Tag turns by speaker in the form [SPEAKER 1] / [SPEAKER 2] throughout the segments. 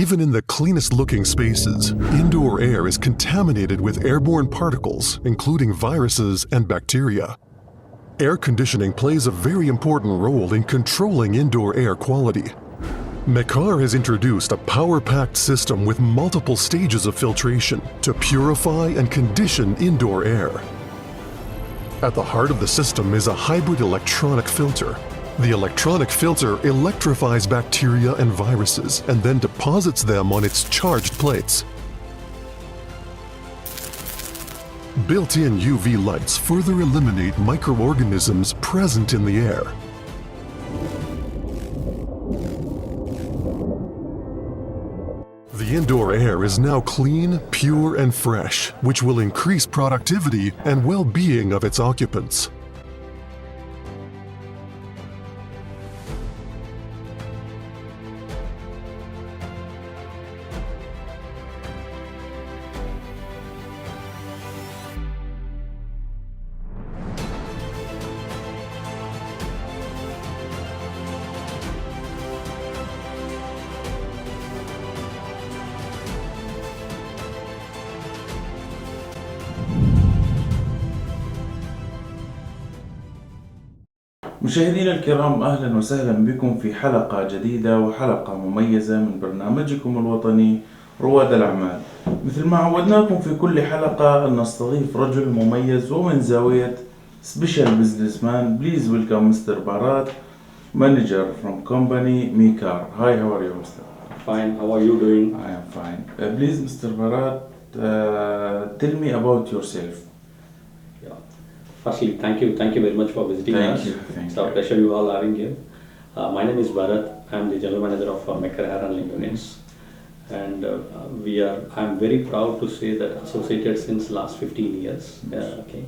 [SPEAKER 1] Even in the cleanest looking spaces, indoor air is contaminated with airborne particles, including viruses and bacteria. Air conditioning plays a very important role in controlling indoor air quality. Mekar has introduced a power-packed system with multiple stages of filtration to purify and condition indoor air. At the heart of the system is a hybrid electronic filter. The electronic filter electrifies bacteria and viruses and then deposits them on its charged plates. Built-in UV lights further eliminate microorganisms present in the air. The indoor air is now clean, pure, and fresh, which will increase productivity and well-being of its occupants.
[SPEAKER 2] مشاهدينا الكرام، أهلا وسهلا بكم في حلقة جديدة وحلقة مميزة من برنامجكم الوطني رواد الأعمال. مثل ما عودناكم في كل حلقة نستضيف رجل مميز ومن زاوية Special Businessman. Please welcome Mr. Bharath, manager from company Mekar. Hi, how are you, Mr.?
[SPEAKER 3] Fine, how are you doing?
[SPEAKER 2] I am fine. Please, Mr. Bharath, tell me about yourself.
[SPEAKER 3] Firstly, thank you very much for visiting us. It's a pleasure you all having here. My name is Bharath. I'm the general manager of Mekar Hair Handling Units, and I'm very proud to say that associated since last 15 years. Okay,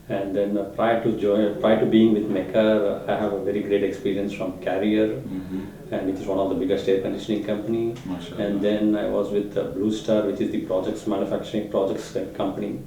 [SPEAKER 3] and then prior to being with Mekar, I have a very great experience from Carrier, and it is one of the biggest air conditioning company. And then I was with Blue Star, which is the manufacturing projects company.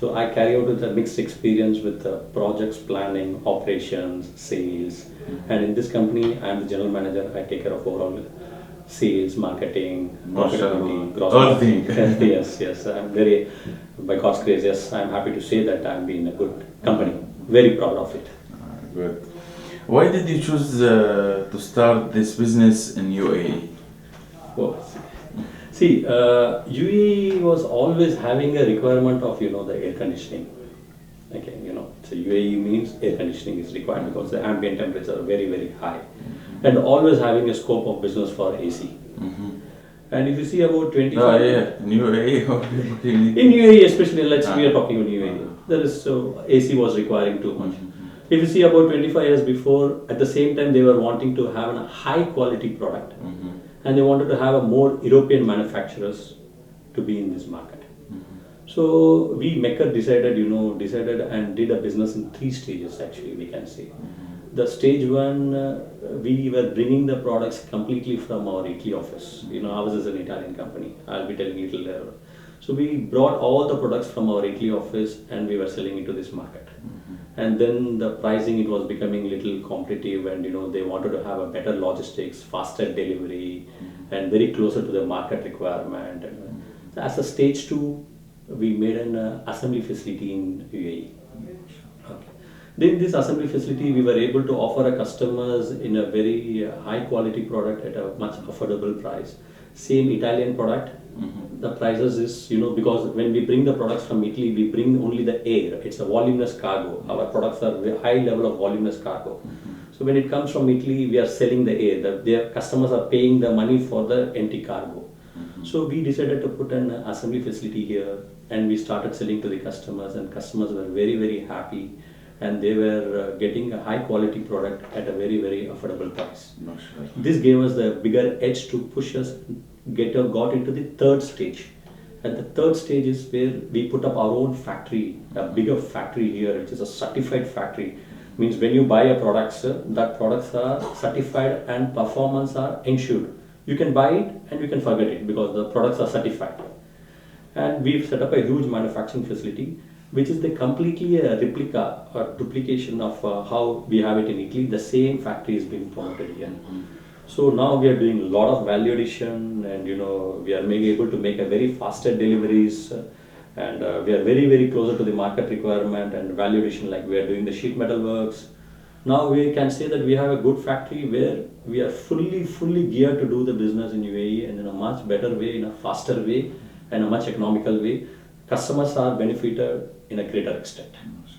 [SPEAKER 3] So I carry out with a mixed experience with projects, planning, operations, sales, and in this company I am the general manager. I take care of overall sales, marketing, profitability, gross margin. Yes. I'm very, by God's grace, yes, I'm happy to say that I'm in a good company. Very proud of it.
[SPEAKER 2] Good. Why did you choose to start this business in UAE?
[SPEAKER 3] Well, see, UAE was always having a requirement of, the air conditioning. Okay, so UAE means air conditioning is required because the ambient temperatures are very, very high. And always having a scope of business for AC. And if you see about 25...
[SPEAKER 2] in UAE.
[SPEAKER 3] In UAE especially, we are talking about UAE. AC was requiring too much. If you see about 25 years before, at the same time they were wanting to have a high quality product. And they wanted to have a more European manufacturers to be in this market. So we Mekar decided and did a business in 3 stages actually, we can say. The stage 1, we were bringing the products completely from our Italy office. Ours is an Italian company. I'll be telling you a little later. So we brought all the products from our Italy office and we were selling into this market. And then the pricing, it was becoming a little competitive, and they wanted to have a better logistics, faster delivery, and very closer to the market requirement. So as a stage 2, we made an assembly facility in UAE. Okay. Then this assembly facility, we were able to offer our customers in a very high quality product at a much affordable price. Same Italian product. The prices is, because when we bring the products from Italy, we bring only the air. It's a voluminous cargo. Our products are a high level of voluminous cargo. So when it comes from Italy, we are selling the air. Their customers are paying the money for the empty cargo. So we decided to put an assembly facility here, and we started selling to the customers, and customers were very, very happy, and they were getting a high quality product at a very, very affordable price. This gave us the bigger edge to push us got into the 3rd stage. And the 3rd stage is where we put up our own factory, a bigger factory here, which is a certified factory. Means when you buy a product, that products are certified and performance are ensured. You can buy it and you can forget it because the products are certified. And we've set up a huge manufacturing facility, which is completely a duplication of how we have it in Italy. The same factory is being promoted here. So now we are doing a lot of value addition, and we are able to make a very faster deliveries, and we are very closer to the market requirement and value addition. Like we are doing the sheet metal works. Now we can say that we have a good factory where we are fully geared to do the business in UAE and in a much better way, in a faster way, and a much economical way. Customers are benefited in a greater extent.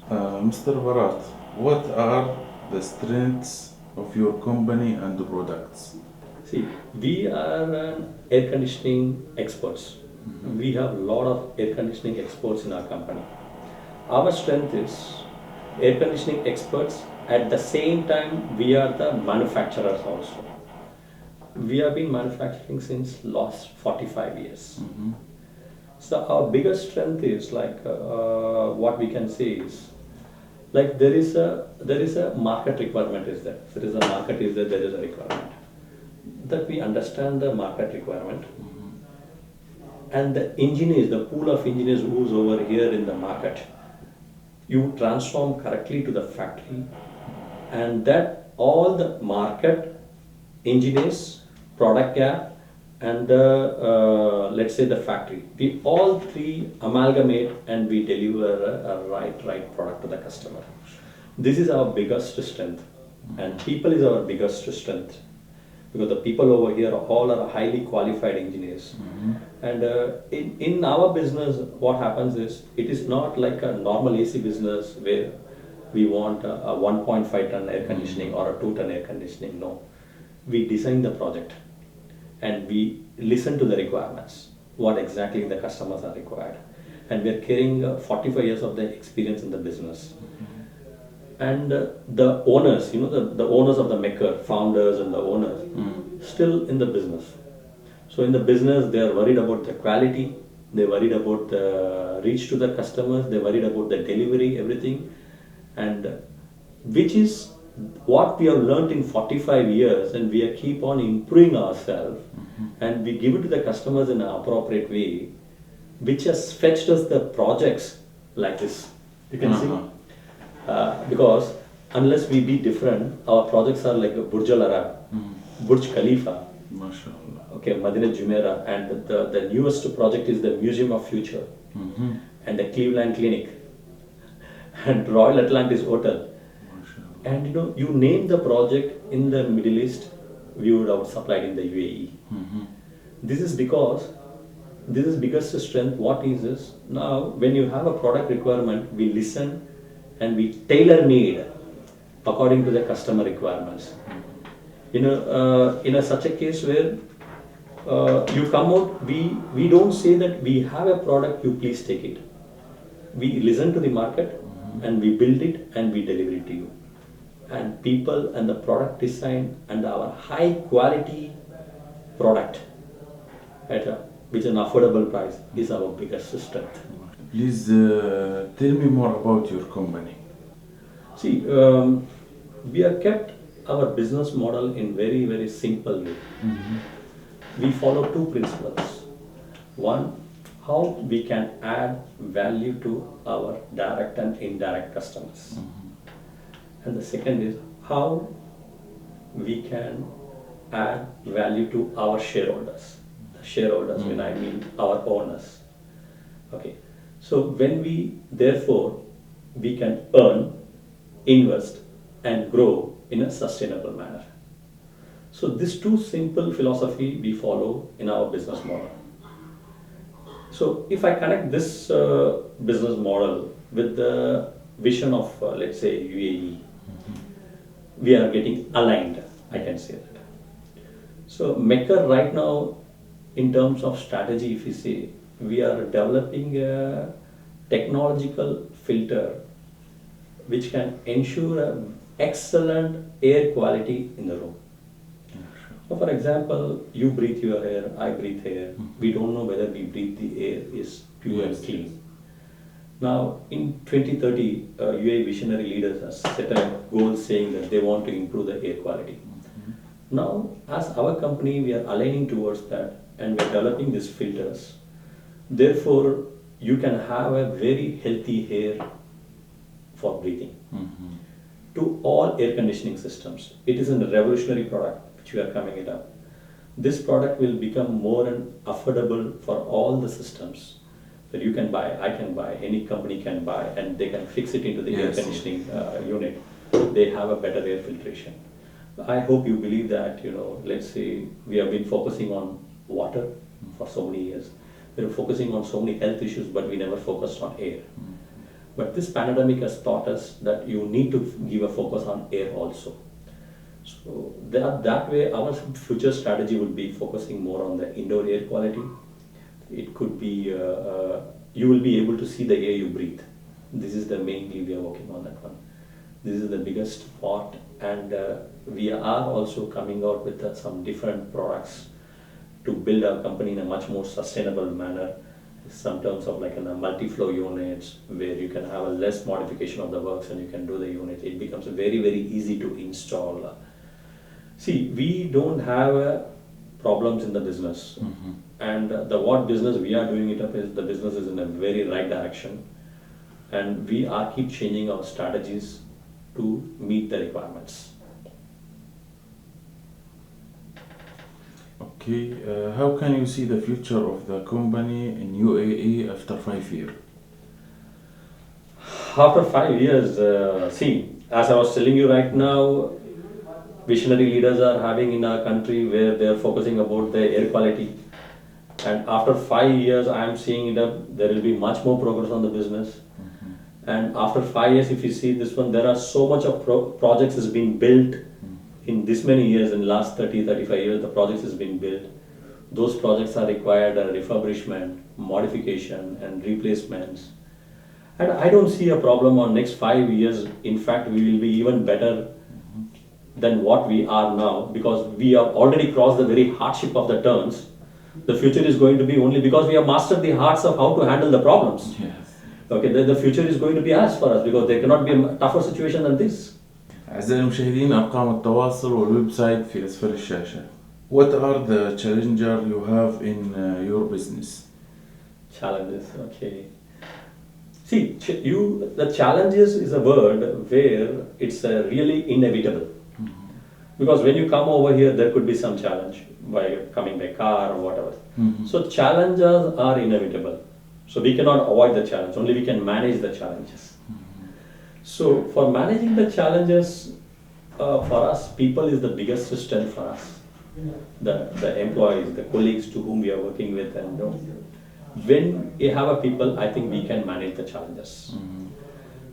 [SPEAKER 2] Mr. Bharath, what are the strengths of your company and the products?
[SPEAKER 3] See, we are an air conditioning experts. We have a lot of air conditioning experts in our company. Our strength is air conditioning experts. At the same time, we are the manufacturers also. We have been manufacturing since last 45 years. So our biggest strength is what we can say is like there is a market requirement is there. There is a market is there. There is a requirement that we understand the market requirement, and the engineers, the pool of engineers who's over here in the market, you transform correctly to the factory, and that all the market engineers, product gap, and the let's say the factory, we all three amalgamate and we deliver a right product to the customer. This is our biggest strength, and people is our biggest strength, because the people over here all are highly qualified engineers. And in our business, what happens is it is not like a normal AC business where we want a 1.5 ton air conditioning or a 2 ton air conditioning. No, we design the project and we listen to the requirements, what exactly the customers are required, and we are carrying 45 years of the experience in the business. And the owners, the owners of the Mekar, founders and the owners, still in the business. So in the business, they are worried about the quality, they are worried about the reach to the customers, they are worried about the delivery, everything, and which is what we have learned in 45 years, and we are keep on improving ourselves, and we give it to the customers in an appropriate way, which has fetched us the projects like this. You can see. Because unless we be different, our projects are like Burj Al Arab, Burj Khalifa, okay, Madinat Jumeirah, and the newest project is the Museum of Future, and the Cleveland Clinic, and Royal Atlantis Hotel. And you name the project in the Middle East, we would have supplied in the UAE. This is because this is biggest strength. What is this? Now, when you have a product requirement, we listen and we tailor-made according to the customer requirements. In such a case where you come out, we don't say that we have a product, you please take it. We listen to the market and we build it and we deliver it to you. And people and the product design and our high quality product at which is an affordable price is our biggest strength.
[SPEAKER 2] Please tell me more about your company.
[SPEAKER 3] See, we have kept our business model in very simple way. We follow two principles. One, how we can add value to our direct and indirect customers. And the second is how we can add value to our shareholders. The shareholders, when I mean our owners. Okay. So when therefore we can earn, invest and grow in a sustainable manner. So these two simple philosophy we follow in our business model. So if I connect this business model with the vision of let's say UAE, we are getting aligned, I can say that. So Mekar right now, in terms of strategy, if you see, we are developing a technological filter which can ensure excellent air quality in the room. So for example, you breathe your air, I breathe air. We don't know whether we breathe the air is pure and clean. Now, in 2030, UAE visionary leaders have set a goal saying that they want to improve the air quality. Now, as our company, we are aligning towards that and we are developing these filters. Therefore, you can have a very healthy air for breathing. To all air conditioning systems. It is a revolutionary product. which we are coming it up, this product will become more and affordable for all the systems that you can buy, I can buy, any company can buy, and they can fix it into the air conditioning unit. They have a better air filtration. I hope you believe that, let's say we have been focusing on water for so many years. We were focusing on so many health issues, but we never focused on air. But this pandemic has taught us that you need to give a focus on air also. So that way our future strategy would be focusing more on the indoor air quality. It could be, you will be able to see the air you breathe. This is the mainly we are working on that one. This is the biggest part, and we are also coming out with some different products to build our company in a much more sustainable manner. Some terms of like multi-flow units where you can have a less modification of the works and you can do the unit. It becomes very, very easy to install. See, we don't have problems in the business, and what business we are doing it up is the business is in a very right direction, and we are keep changing our strategies to meet the requirements.
[SPEAKER 2] Okay, how can you see the future of the company in UAE after 5 years?
[SPEAKER 3] After 5 years, see, as I was telling you right now, visionary leaders are having in our country where they are focusing about the air quality. And after 5 years, I am seeing that there will be much more progress on the business. And after 5 years, if you see this one, there are so much of projects has been built in this many years. In last 30, 35 years, the projects has been built. Those projects are required a refurbishment, modification, and replacements. And I don't see a problem on next 5 years. In fact, we will be even better than what we are now, because we have already crossed the very hardship of the turns. The future is going to be only because we have mastered the hearts of how to handle the problems.
[SPEAKER 2] Yes.
[SPEAKER 3] Okay, the future is going to be as for us because there cannot be a tougher situation than this.
[SPEAKER 2] أعزائي المشاهدين، أرقام التواصل والويب سايت في أسفل الشاشة. What are the challenges you have in your business?
[SPEAKER 3] Challenges, okay. See, the challenges is a word where it's really inevitable. Because when you come over here, there could be some challenge by coming by car or whatever. So challenges are inevitable. So we cannot avoid the challenge, only we can manage the challenges. So for managing the challenges, for us, people is the biggest strength for us. The employees, the colleagues to whom we are working with, and when you have a people, I think we can manage the challenges.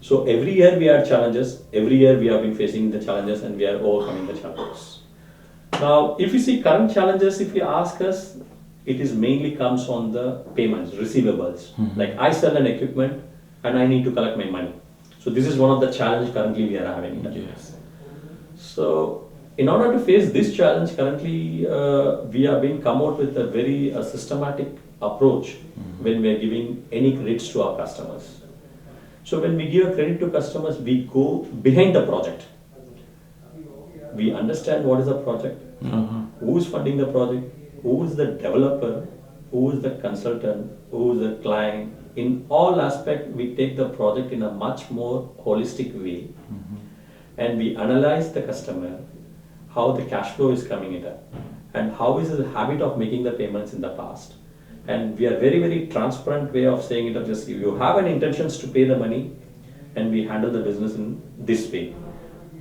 [SPEAKER 3] So every year we have challenges, every year we have been facing the challenges and we are overcoming the challenges. Now, if you see current challenges, if you ask us, it is mainly comes on the payments, receivables. Like I sell an equipment and I need to collect my money. So this is one of the challenges currently we are having.
[SPEAKER 2] Yes.
[SPEAKER 3] So in order to face this challenge currently, we have been come out with a very systematic approach when we are giving any credits to our customers. So when we give a credit to customers, we go behind the project. We understand what is the project, who is funding the project, who is the developer, who is the consultant, who is the client. In all aspects, we take the project in a much more holistic way, and we analyze the customer, how the cash flow is coming in, and how is his habit of making the payments in the past. And we are very, very transparent way of saying it. Just if you have an intentions to pay the money, and we handle the business in this way.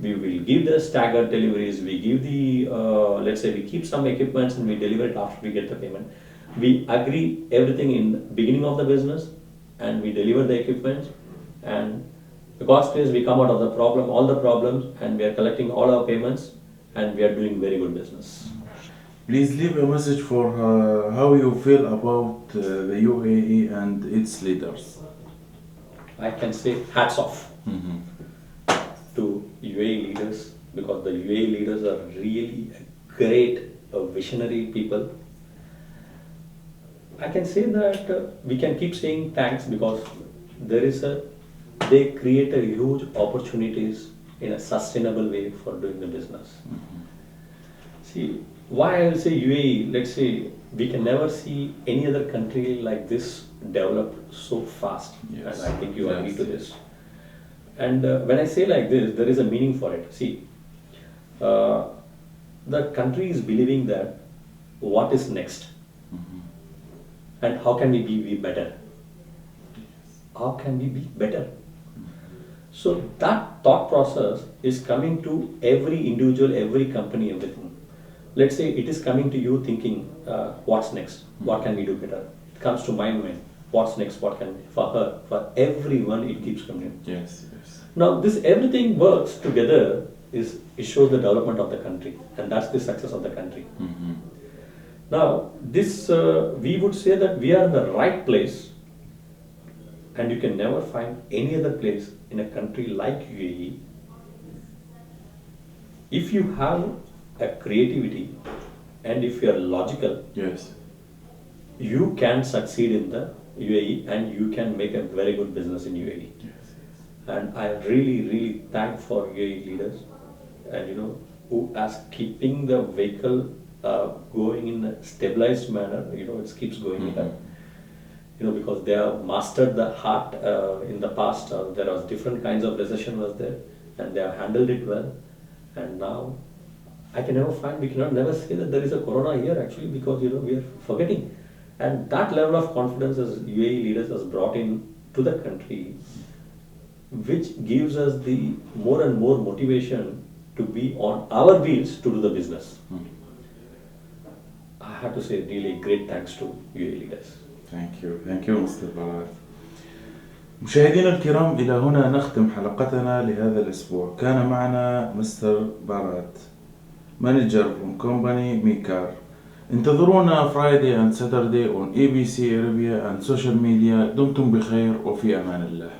[SPEAKER 3] We will give the staggered deliveries. We give the, let's say we keep some equipments and we deliver it after we get the payment. We agree everything in the beginning of the business, and we deliver the equipment. And the cost is we come out of the problem, all the problems, and we are collecting all our payments, and we are doing very good business.
[SPEAKER 2] Please leave a message for how you feel about the UAE and its leaders.
[SPEAKER 3] I can say hats off to UAE leaders, because the UAE leaders are really great, visionary people. I can say that we can keep saying thanks because they create a huge opportunities in a sustainable way for doing the business. See, why I will say UAE, let's say we can never see any other country like this develop so fast.
[SPEAKER 2] Yes.
[SPEAKER 3] And I think you agree to this. And when I say like this, there is a meaning for it. See, the country is believing that what is next and how can we be better? How can we be better? So that thought process is coming to every individual, every company, everything. Let's say it is coming to you thinking, what's next? What can we do better? It comes to my mind, what's next? What can we, for her, for everyone, it keeps coming.
[SPEAKER 2] Yes, yes.
[SPEAKER 3] Now, this everything works together. It shows the development of the country, and that's the success of the country. Now, this we would say that we are in the right place, and you can never find any other place in a country like UAE. If you have a creativity and if you are logical,
[SPEAKER 2] Yes.
[SPEAKER 3] you can succeed in the UAE and you can make a very good business in UAE.
[SPEAKER 2] Yes,
[SPEAKER 3] And I really thank for UAE leaders, and who are keeping the vehicle going in a stabilized manner. It keeps going ahead. Because they have mastered the heart in the past. There was different kinds of recession was there, and they have handled it well. And now, we cannot never say that there is a corona here actually, because we are forgetting. And that level of confidence as UAE leaders has brought in to the country, which gives us the more and more motivation to be on our wheels to do the business. I have to say really great thanks to UAE leaders.
[SPEAKER 2] Thank you Mr. Bharath. مشاهدينا الكرام، إلى هنا نختم حلقتنا لهذا الأسبوع. كان معنا مستر بارات، مانجر from company Mekar. انتظرونا Friday and Saturday on ABC Arabia and social media. دمتم بخير وفي أمان الله.